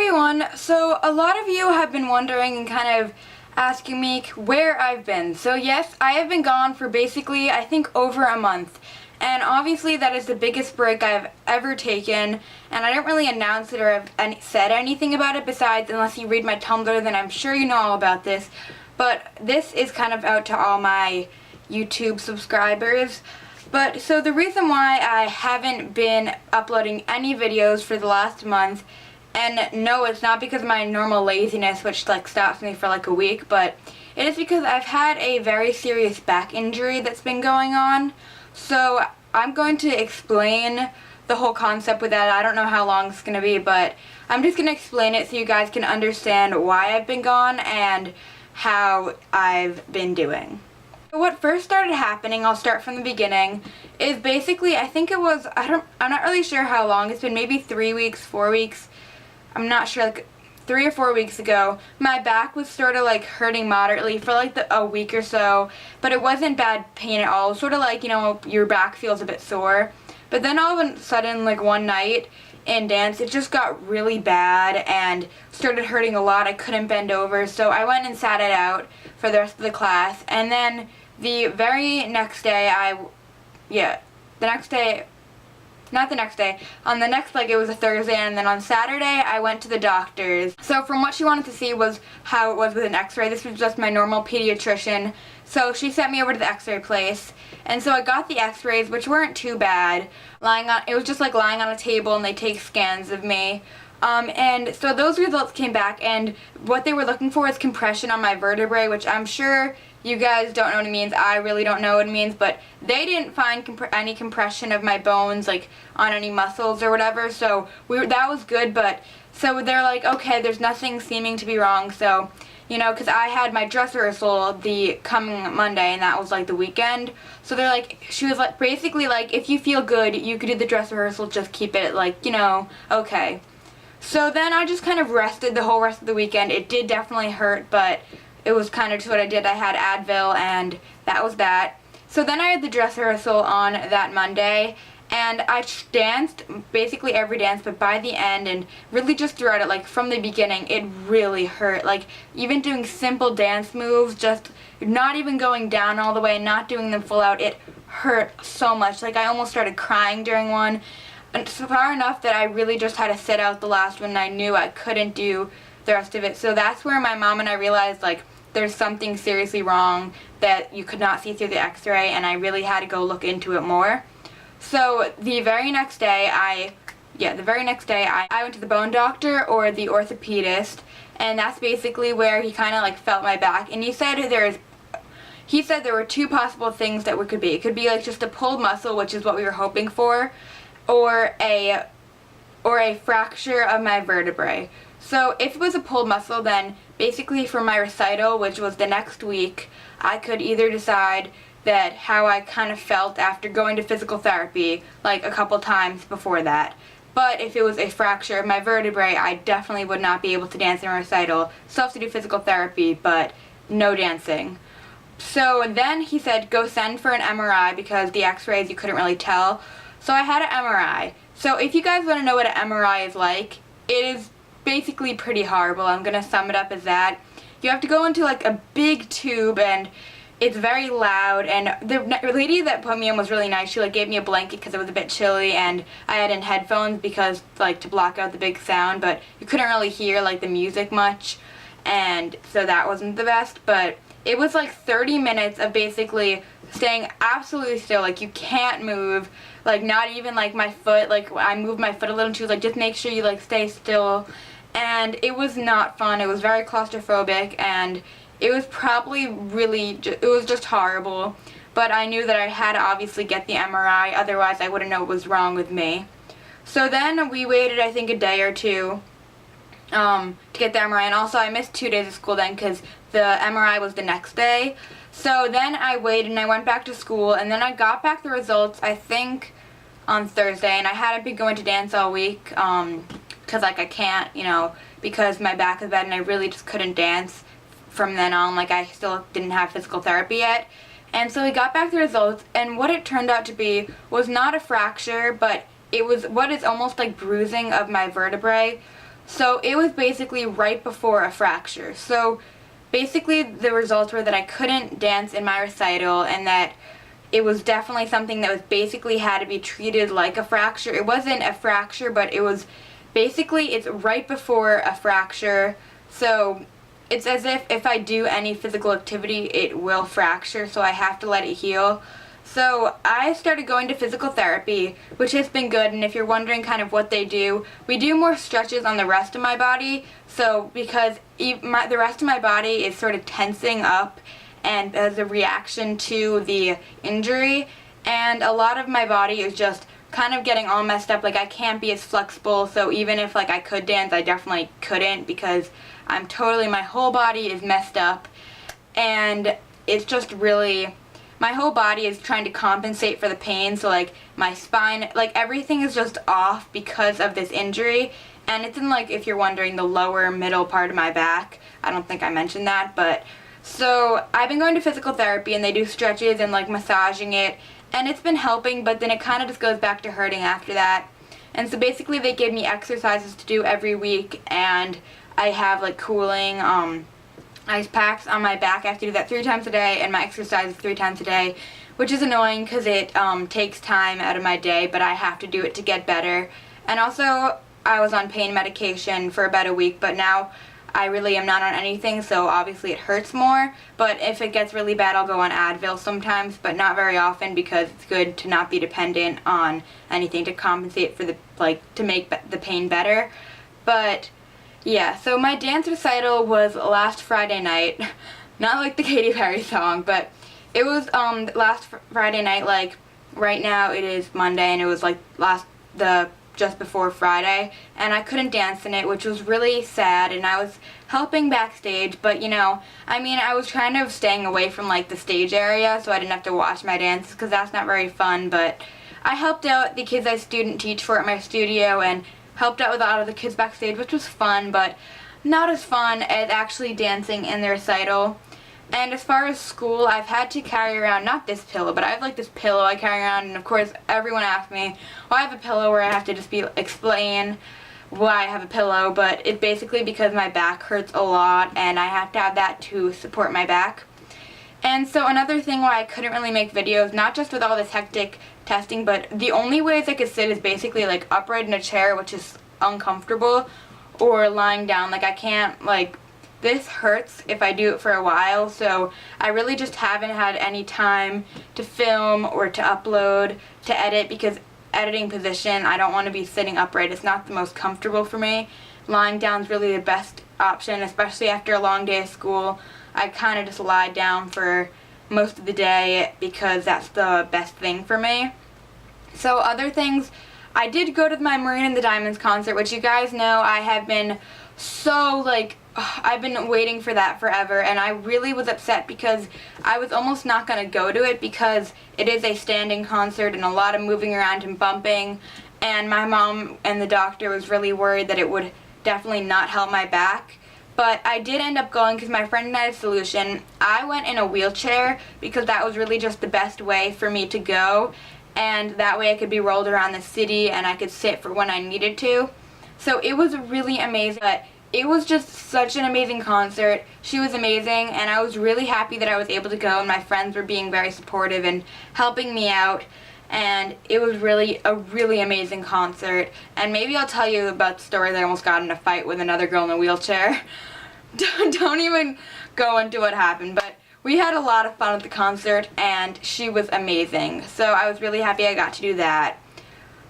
everyone! So a lot of you have been wondering and kind of asking me where I've been. So yes, I have been gone for basically I think over a month. And obviously that is the biggest break I've ever taken, and I don't really announce it or have said anything about it besides, unless you read my Tumblr, then I'm sure you know all about this. But this is kind of out to all my YouTube subscribers. But so the reason why I haven't been uploading any videos for the last month, and no, it's not because of my normal laziness, which stops me for a week, but it is because I've had a very serious back injury that's been going on. So I'm going to explain the whole concept with that. I don't know how long it's going to be, but I'm just going to explain it so you guys can understand why I've been gone and how I've been doing. So what first started happening, I'll start from the beginning, is basically I think it was, I'm not really sure how long, it's been maybe 3 weeks, 4 weeks, I'm not sure, 3 or 4 weeks ago, my back was sort of hurting moderately for a week or so, but it wasn't bad pain at all. Sort of you know, your back feels a bit sore. But then all of a sudden, one night in dance, it just got really bad and started hurting a lot. I couldn't bend over, so I went and sat it out for the rest of the class. And then the very next day, on the next it was a Thursday, and then on Saturday I went to the doctor's. So from what she wanted to see was how it was with an x-ray. This was just my normal pediatrician. So she sent me over to the x-ray place, and so I got the x-rays, which weren't too bad. It was just lying on a table, and they take scans of me. And so those results came back, and what they were looking for is compression on my vertebrae, which I'm sure you guys don't know what it means. I really don't know what it means, but they didn't find any compression of my bones, on any muscles or whatever, so that was good. But so they're okay, there's nothing seeming to be wrong, so, you know, because I had my dress rehearsal the coming Monday, and that was the weekend, so they're she was basically if you feel good, you could do the dress rehearsal, just keep it, you know, okay. So then I just kind of rested the whole rest of the weekend. It did definitely hurt, but it was kind of just what I did. I had Advil, and that was that. So then I had the dress rehearsal on that Monday, and I danced basically every dance, but by the end, and really just throughout it, from the beginning, it really hurt. Even doing simple dance moves, just not even going down all the way, not doing them full out, it hurt so much. I almost started crying during one, and so far enough that I really just had to sit out the last one, and I knew I couldn't do the rest of it. So that's where my mom and I realized there's something seriously wrong that you could not see through the x-ray, and I really had to go look into it more. So the very next day I went to the bone doctor or the orthopedist, and that's basically where he kind of felt my back, and he said there were two possible things that it could be. It could be just a pulled muscle, which is what we were hoping for, or a fracture of my vertebrae. So if it was a pulled muscle, then basically for my recital, which was the next week, I could either decide that how I kind of felt after going to physical therapy a couple times before that. But if it was a fracture of my vertebrae, I definitely would not be able to dance in a recital. Still have to do physical therapy, but no dancing. So then he said go send for an MRI because the x-rays you couldn't really tell. So I had an MRI. So if you guys want to know what an MRI is like, it is basically pretty horrible. I'm going to sum it up as that. You have to go into a big tube, and it's very loud, and the lady that put me in was really nice. She gave me a blanket because it was a bit chilly, and I had in headphones because to block out the big sound, but you couldn't really hear the music much, and so that wasn't the best. But it was 30 minutes of basically staying absolutely still, you can't move, not even my foot, I moved my foot a little, and she was just make sure you stay still. And it was not fun. It was very claustrophobic, and it was probably it was just horrible. But I knew that I had to obviously get the MRI, otherwise I wouldn't know what was wrong with me. So then we waited, I think, a day or two to get the MRI, and also I missed 2 days of school then because the MRI was the next day. So then I waited, and I went back to school, and then I got back the results, I think, on Thursday, and I hadn't been going to dance all week, because I can't, you know, because my back is bad, and I really just couldn't dance from then on. I still didn't have physical therapy yet. And so we got back the results, and what it turned out to be was not a fracture, but it was what is almost like bruising of my vertebrae. So it was basically right before a fracture. So basically the results were that I couldn't dance in my recital, and that it was definitely something that was basically had to be treated like a fracture. It wasn't a fracture, but it was basically, it's right before a fracture. So it's as if I do any physical activity, it will fracture, so I have to let it heal. So I started going to physical therapy, which has been good, and if you're wondering kind of what they do, we do more stretches on the rest of my body, so because the rest of my body is sort of tensing up and as a reaction to the injury, and a lot of my body is just kind of getting all messed up. Like, I can't be as flexible, so even if like I could dance, I definitely couldn't, because my whole body is messed up, and it's just really, my whole body is trying to compensate for the pain, so like my spine, like everything is just off because of this injury, and it's in, like, if you're wondering, the lower middle part of my back. I don't think I mentioned that, but so I've been going to physical therapy, and they do stretches and like massaging it, and it's been helping, but then it kind of just goes back to hurting after that. And so basically they give me exercises to do every week, and I have like cooling ice packs on my back. I have to do that 3 times a day, and my exercise is 3 times a day, which is annoying because it takes time out of my day, but I have to do it to get better. And also I was on pain medication for about a week, but now I really am not on anything, so obviously it hurts more. But if it gets really bad, I'll go on Advil sometimes, but not very often, because it's good to not be dependent on anything to compensate for to make the pain better. But yeah, so my dance recital was last Friday night. Not like the Katy Perry song, but it was last Friday night. Like, right now it is Monday, and it was like just before Friday, and I couldn't dance in it, which was really sad, and I was helping backstage, but you know, I mean, I was kind of staying away from like the stage area, so I didn't have to watch my dances, because that's not very fun. But I helped out the kids I student teach for at my studio, and helped out with a lot of the kids backstage, which was fun, but not as fun as actually dancing in the recital. And as far as school, I've had to carry around, not this pillow, but I have like this pillow I carry around, and of course everyone asks me why I have a pillow, where I have to just explain why I have a pillow, but it's basically because my back hurts a lot, and I have to have that to support my back. And so another thing why I couldn't really make videos, not just with all this hectic testing, but the only ways I could sit is basically like upright in a chair, which is uncomfortable, or lying down. Like, I can't, like, this hurts if I do it for a while, so I really just haven't had any time to film or to upload, to edit, because editing position, I don't want to be sitting upright. It's not the most comfortable for me. Lying down is really the best option, especially after a long day of school. I kind of just lie down for most of the day because that's the best thing for me. So other things, I did go to my Marina and the Diamonds concert, which you guys know I have been so, like, I've been waiting for that forever, and I really was upset because I was almost not going to go to it, because it is a standing concert and a lot of moving around and bumping, and my mom and the doctor was really worried that it would definitely not help my back. But I did end up going because my friend and I had a solution. I went in a wheelchair because that was really just the best way for me to go, and that way I could be rolled around the city and I could sit for when I needed to. So it was really amazing. But it was just such an amazing concert. She was amazing, and I was really happy that I was able to go, and my friends were being very supportive and helping me out, and it was really a really amazing concert. And maybe I'll tell you about the story that I almost got in a fight with another girl in a wheelchair. Don't even go into what happened, but we had a lot of fun at the concert, and she was amazing. So I was really happy I got to do that.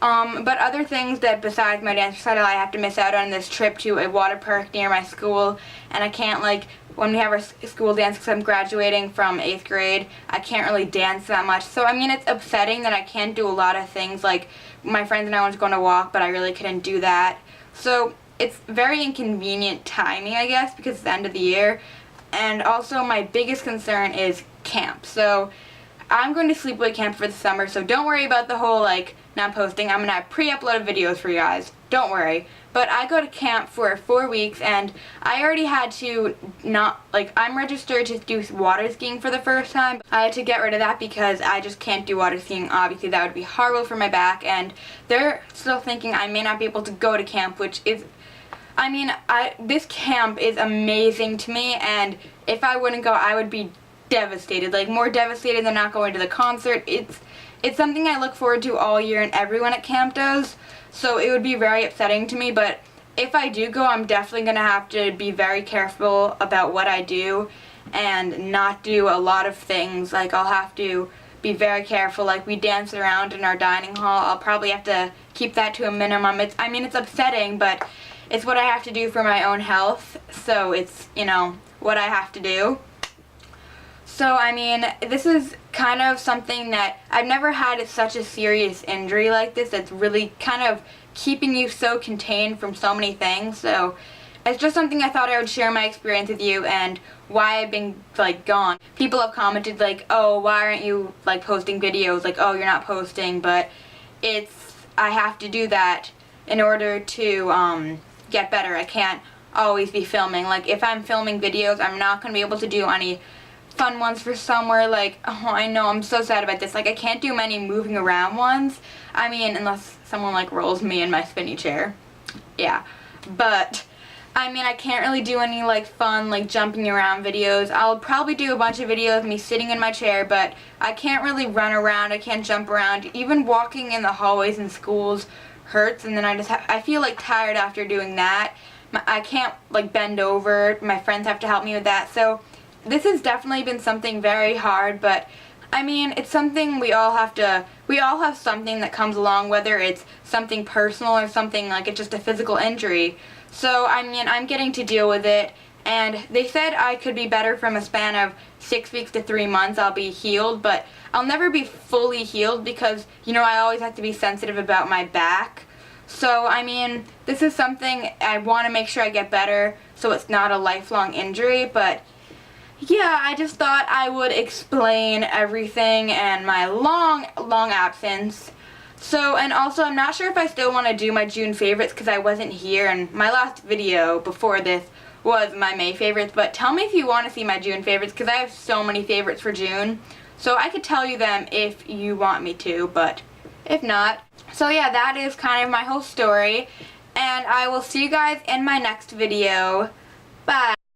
But other things that besides my dance recital I have to miss out on this trip to a water park near my school, and I can't, like, when we have our school dance, because I'm graduating from 8th grade, I can't really dance that much. So I mean, it's upsetting that I can't do a lot of things. Like, my friends and I wanted to go on a walk, but I really couldn't do that. So it's very inconvenient timing, I guess, because it's the end of the year. And also my biggest concern is camp. So I'm going to sleepaway camp for the summer, so don't worry about the whole, like, not posting. I'm going to have pre-uploaded videos for you guys. Don't worry. But I go to camp for 4 weeks, and I already had to I'm registered to do water skiing for the first time. I had to get rid of that because I just can't do water skiing. Obviously, that would be horrible for my back, and they're still thinking I may not be able to go to camp, which is I mean, this camp is amazing to me, and if I wouldn't go, I would be devastated, like more devastated than not going to the concert. It's something I look forward to all year, and everyone at camp does, so it would be very upsetting to me. But if I do go, I'm definitely going to have to be very careful about what I do and not do a lot of things. Like, I'll have to be very careful. Like, we dance around in our dining hall. I'll probably have to keep that to a minimum. It's upsetting, but it's what I have to do for my own health, so it's, what I have to do. So, I mean, this is kind of something that I've never had such a serious injury like this that's really kind of keeping you so contained from so many things. So, it's just something I thought I would share my experience with you and why I've been, like, gone. People have commented, like, oh, why aren't you, like, posting videos? Like, oh, you're not posting, but I have to do that in order to, get better. I can't always be filming. Like, if I'm filming videos, I'm not going to be able to do any fun ones for somewhere. Like, oh, I know, I'm so sad about this. Like, I can't do many moving around ones. I mean, unless someone, like, rolls me in my spinny chair. Yeah. But, I mean, I can't really do any, like, fun, like, jumping around videos. I'll probably do a bunch of videos of me sitting in my chair, but I can't really run around. I can't jump around. Even walking in the hallways in schools hurts, and then I feel, like, tired after doing that. I can't, like, bend over. My friends have to help me with that. So this has definitely been something very hard, but I mean, it's something we all have something that comes along, whether it's something personal or something like it's just a physical injury. So, I mean, I'm getting to deal with it, and they said I could be better from a span of 6 weeks to 3 months. I'll be healed, but I'll never be fully healed because, I always have to be sensitive about my back. So, I mean, this is something I want to make sure I get better so it's not a lifelong injury, but yeah, I just thought I would explain everything and my long absence. So, and also, I'm not sure if I still want to do my June favorites because I wasn't here, and my last video before this was my May favorites, but tell me if you want to see my June favorites because I have so many favorites for June. So I could tell you them if you want me to, but if not. So yeah, that is kind of my whole story, and I will see you guys in my next video. Bye!